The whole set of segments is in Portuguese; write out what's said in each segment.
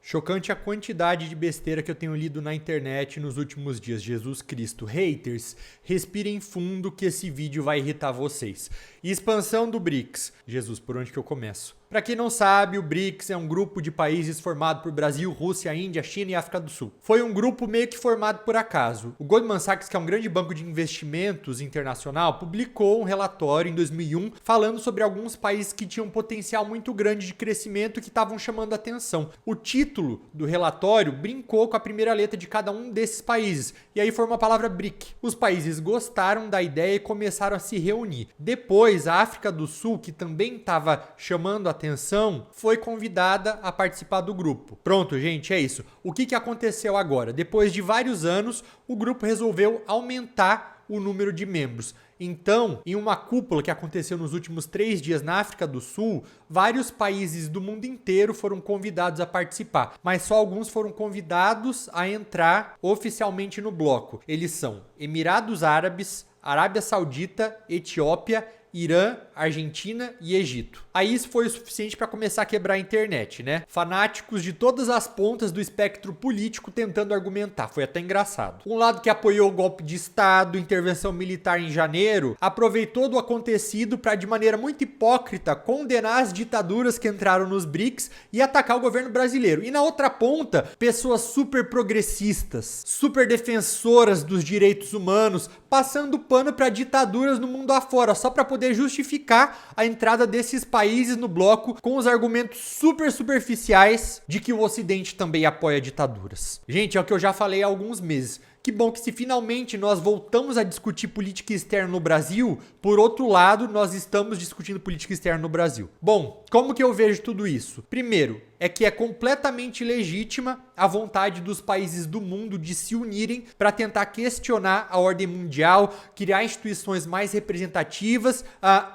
Chocante a quantidade de besteira que eu tenho lido na internet nos últimos dias. Jesus Cristo. Haters, respirem fundo que esse vídeo vai irritar vocês. Expansão do BRICS. Jesus, por onde que eu começo? Para quem não sabe, o BRICS é um grupo de países formado por Brasil, Rússia, Índia, China e África do Sul. Foi um grupo meio que formado por acaso. O Goldman Sachs, que é um grande banco de investimentos internacional, publicou um relatório em 2001 falando sobre alguns países que tinham um potencial muito grande de crescimento e que estavam chamando a atenção. O título do relatório brincou com a primeira letra de cada um desses países, e aí formou a palavra BRIC. Os países gostaram da ideia e começaram a se reunir. Depois, a África do Sul, que também estava chamando a atenção, foi convidada a participar do grupo. Pronto, gente, é isso. O que aconteceu agora? Depois de vários anos, o grupo resolveu aumentar o número de membros. Então, em uma cúpula que aconteceu nos últimos 3 dias na África do Sul, vários países do mundo inteiro foram convidados a participar, mas só alguns foram convidados a entrar oficialmente no bloco. Eles são Emirados Árabes, Arábia Saudita, Etiópia, Irã, Argentina e Egito. Aí isso foi o suficiente para começar a quebrar a internet, né? Fanáticos de todas as pontas do espectro político tentando argumentar. Foi até engraçado. Um lado que apoiou o golpe de Estado, intervenção militar em janeiro, aproveitou do acontecido para, de maneira muito hipócrita, condenar as ditaduras que entraram nos BRICS e atacar o governo brasileiro. E na outra ponta, pessoas super progressistas, super defensoras dos direitos humanos, passando pano para ditaduras no mundo afora, só para poder justificar a entrada desses países no bloco com os argumentos super superficiais de que o Ocidente também apoia ditaduras. Gente, é o que eu já falei há alguns meses. Que bom que se finalmente nós voltamos a discutir política externa no Brasil, por outro lado, nós estamos discutindo política externa no Brasil. Bom, como que eu vejo tudo isso? Primeiro, é que é completamente legítima a vontade dos países do mundo de se unirem para tentar questionar a ordem mundial, criar instituições mais representativas,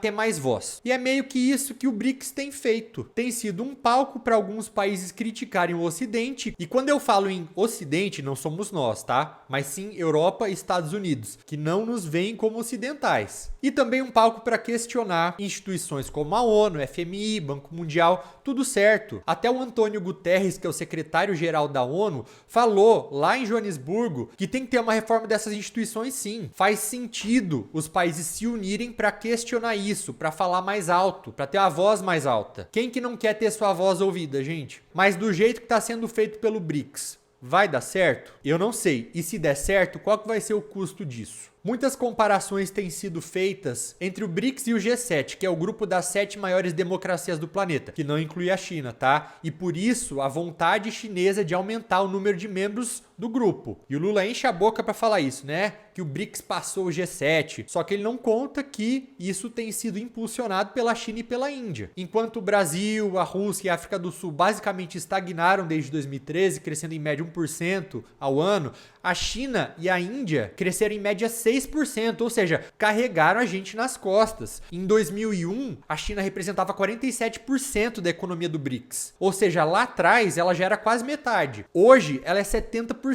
ter mais voz. E é meio que isso que o BRICS tem feito. Tem sido um palco para alguns países criticarem o Ocidente. E quando eu falo em Ocidente, não somos nós, tá? Mas sim Europa e Estados Unidos, que não nos veem como ocidentais. E também um palco para questionar instituições como a ONU, FMI, Banco Mundial, tudo certo. Até o Antônio Guterres, que é o secretário-geral da ONU, falou lá em Joanesburgo que tem que ter uma reforma dessas instituições sim. Faz sentido os países se unirem para questionar isso, para falar mais alto, para ter a voz mais alta. Quem que não quer ter sua voz ouvida, gente? Mas do jeito que está sendo feito pelo BRICS, vai dar certo? Eu não sei. E se der certo, qual que vai ser o custo disso? Muitas comparações têm sido feitas entre o BRICS e o G7, que é o grupo das 7 maiores democracias do planeta, que não inclui a China, tá? E por isso, a vontade chinesa de aumentar o número de membros do grupo. E o Lula enche a boca para falar isso, né? Que o BRICS passou o G7. Só que ele não conta que isso tem sido impulsionado pela China e pela Índia. Enquanto o Brasil, a Rússia e a África do Sul basicamente estagnaram desde 2013, crescendo em média 1% ao ano, a China e a Índia cresceram em média 6%, ou seja, carregaram a gente nas costas. Em 2001, a China representava 47% da economia do BRICS. Ou seja, lá atrás ela já era quase metade. Hoje ela é 70%.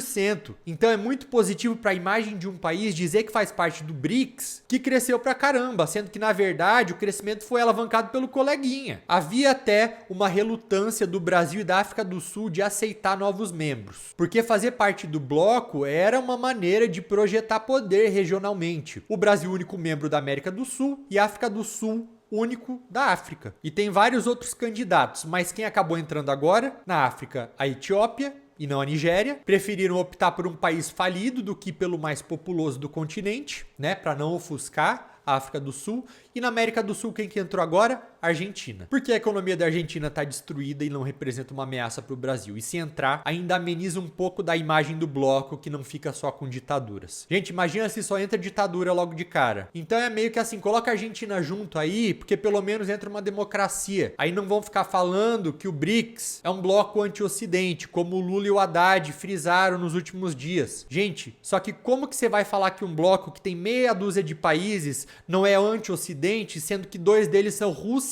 Então é muito positivo para a imagem de um país dizer que faz parte do BRICS, que cresceu pra caramba, sendo que na verdade o crescimento foi alavancado pelo coleguinha. Havia até uma relutância do Brasil e da África do Sul de aceitar novos membros, porque fazer parte do bloco era uma maneira de projetar poder regionalmente. O Brasil, único membro da América do Sul, e a África do Sul, único da África. E tem vários outros candidatos, mas quem acabou entrando agora? Na África, a Etiópia e não a Nigéria. Preferiram optar por um país falido do que pelo mais populoso do continente, né, para não ofuscar a África do Sul. E na América do Sul, quem que entrou agora? Argentina. Porque a economia da Argentina está destruída e não representa uma ameaça para o Brasil. E se entrar, ainda ameniza um pouco da imagem do bloco, que não fica só com ditaduras. Gente, imagina se só entra ditadura logo de cara. Então é meio que assim, coloca a Argentina junto aí, porque pelo menos entra uma democracia. Aí não vão ficar falando que o BRICS é um bloco anti-ocidente, como o Lula e o Haddad frisaram nos últimos dias. Gente, só que como que você vai falar que um bloco que tem meia dúzia de países não é anti-ocidente, sendo que 2 deles são Rússia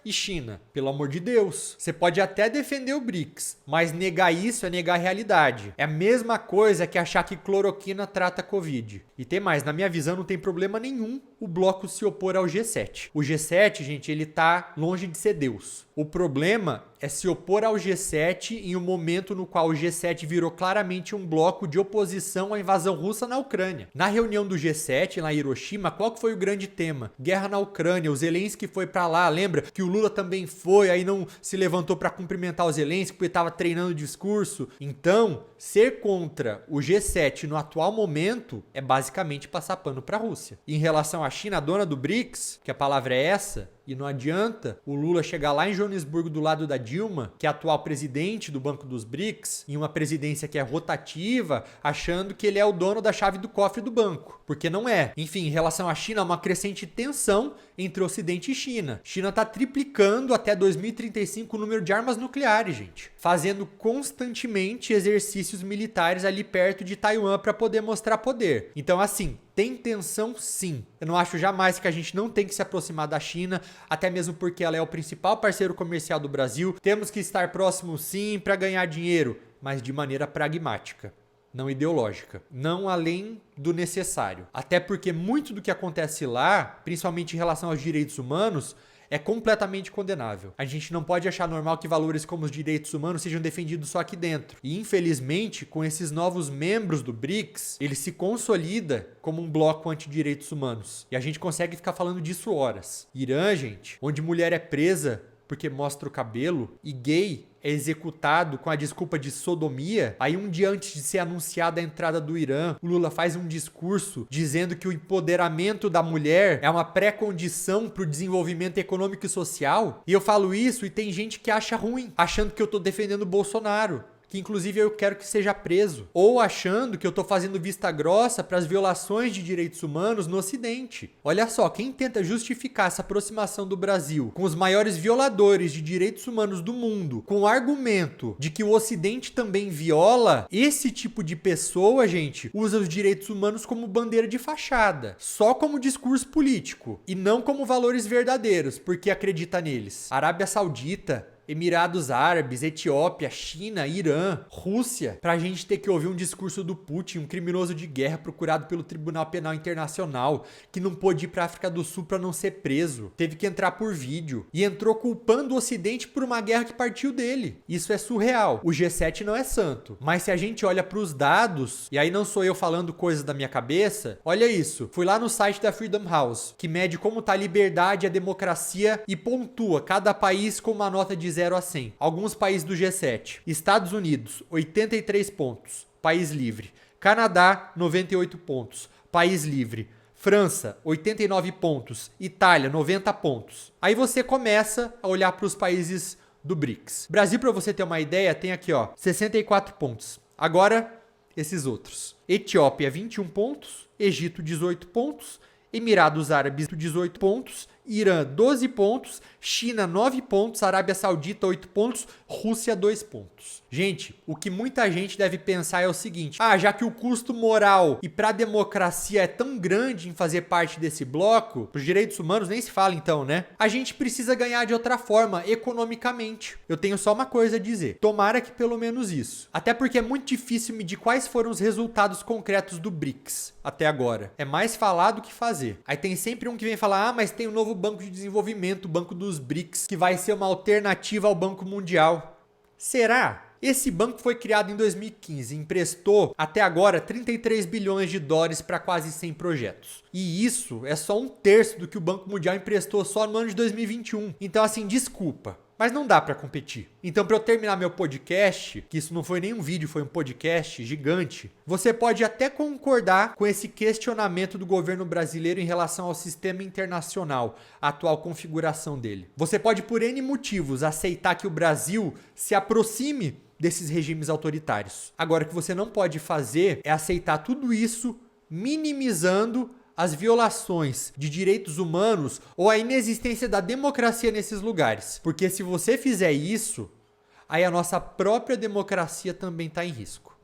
E China, pelo amor de Deus. Você pode até defender o BRICS, mas negar isso é negar a realidade. É a mesma coisa que achar que cloroquina trata Covid. E tem mais, na minha visão não tem problema nenhum o bloco se opor ao G7. O G7, gente, ele tá longe de ser Deus. O problema é se opor ao G7 em um momento no qual o G7 virou claramente um bloco de oposição à invasão russa na Ucrânia. Na reunião do G7 lá em Hiroshima, qual que foi o grande tema? Guerra na Ucrânia. O Zelensky foi pra lá, lembra? Que o Lula também foi, aí não se levantou pra cumprimentar o Zelensky porque tava treinando o discurso. Então, ser contra o G7 no atual momento é basicamente passar pano pra Rússia. Em relação à China, a dona do BRICS, que a palavra é essa, e não adianta o Lula chegar lá em Joanesburgo do lado da Dilma, que é a atual presidente do Banco dos BRICS, em uma presidência que é rotativa, achando que ele é o dono da chave do cofre do banco. Porque não é. Enfim, em relação à China, há uma crescente tensão entre Ocidente e China. China está triplicando até 2035 o número de armas nucleares, gente. Fazendo constantemente exercícios militares ali perto de Taiwan para poder mostrar poder. Então, assim, tem tensão sim. Eu não acho jamais que a gente não tem que se aproximar da China, até mesmo porque ela é o principal parceiro comercial do Brasil. Temos que estar próximos sim para ganhar dinheiro, mas de maneira pragmática, não ideológica, não além do necessário. Até porque muito do que acontece lá, principalmente em relação aos direitos humanos, é completamente condenável. A gente não pode achar normal que valores como os direitos humanos sejam defendidos só aqui dentro. E infelizmente, com esses novos membros do BRICS, ele se consolida como um bloco anti-direitos humanos. E a gente consegue ficar falando disso horas. Irã, gente, onde mulher é presa porque mostra o cabelo e gay é executado com a desculpa de sodomia, aí um dia antes de ser anunciada a entrada do Irã, o Lula faz um discurso dizendo que o empoderamento da mulher é uma pré-condição para o desenvolvimento econômico e social. E eu falo isso e tem gente que acha ruim, achando que eu tô defendendo o Bolsonaro, que inclusive eu quero que seja preso, ou achando que eu tô fazendo vista grossa para as violações de direitos humanos no Ocidente. Olha só, quem tenta justificar essa aproximação do Brasil com os maiores violadores de direitos humanos do mundo, com o argumento de que o Ocidente também viola, esse tipo de pessoa, gente, usa os direitos humanos como bandeira de fachada, só como discurso político, e não como valores verdadeiros, porque acredita neles. Arábia Saudita, Emirados Árabes, Etiópia, China, Irã, Rússia, pra gente ter que ouvir um discurso do Putin, um criminoso de guerra procurado pelo Tribunal Penal Internacional, que não pôde ir pra África do Sul pra não ser preso, teve que entrar por vídeo, e entrou culpando o Ocidente por uma guerra que partiu dele. Isso é surreal. O G7 não é santo, mas se a gente olha pros dados, e aí não sou eu falando coisas da minha cabeça, olha isso, fui lá no site da Freedom House, que mede como tá a liberdade e a democracia e pontua cada país com uma nota de 0 a 100. Alguns países do G7. Estados Unidos, 83 pontos. País livre. Canadá, 98 pontos. País livre. França, 89 pontos. Itália, 90 pontos. Aí você começa a olhar para os países do BRICS. Brasil, para você ter uma ideia, tem aqui, ó, 64 pontos. Agora, esses outros. Etiópia, 21 pontos. Egito, 18 pontos. Emirados Árabes, 18 pontos. Irã, 12 pontos. China, 9 pontos. Arábia Saudita, 8 pontos. Rússia, 2 pontos. Gente, o que muita gente deve pensar é o seguinte: já que o custo moral e para a democracia é tão grande em fazer parte desse bloco, os direitos humanos nem se fala então, né? A gente precisa ganhar de outra forma, economicamente. Eu tenho só uma coisa a dizer: tomara que pelo menos isso. Até porque é muito difícil medir quais foram os resultados concretos do BRICS até agora. É mais falar do que fazer. Aí tem sempre um que vem falar: mas tem o novo Banco de Desenvolvimento, o Banco dos BRICS, que vai ser uma alternativa ao Banco Mundial. Será? Esse banco foi criado em 2015 e emprestou até agora 33 bilhões de dólares para quase 100 projetos. E isso é só um terço do que o Banco Mundial emprestou só no ano de 2021. Então, assim, desculpa, mas não dá para competir. Então, para eu terminar meu podcast, que isso não foi nem um vídeo, foi um podcast gigante, você pode até concordar com esse questionamento do governo brasileiro em relação ao sistema internacional, a atual configuração dele. Você pode, por N motivos, aceitar que o Brasil se aproxime desses regimes autoritários. Agora, o que você não pode fazer é aceitar tudo isso minimizando as violações de direitos humanos ou a inexistência da democracia nesses lugares. Porque se você fizer isso, aí a nossa própria democracia também está em risco.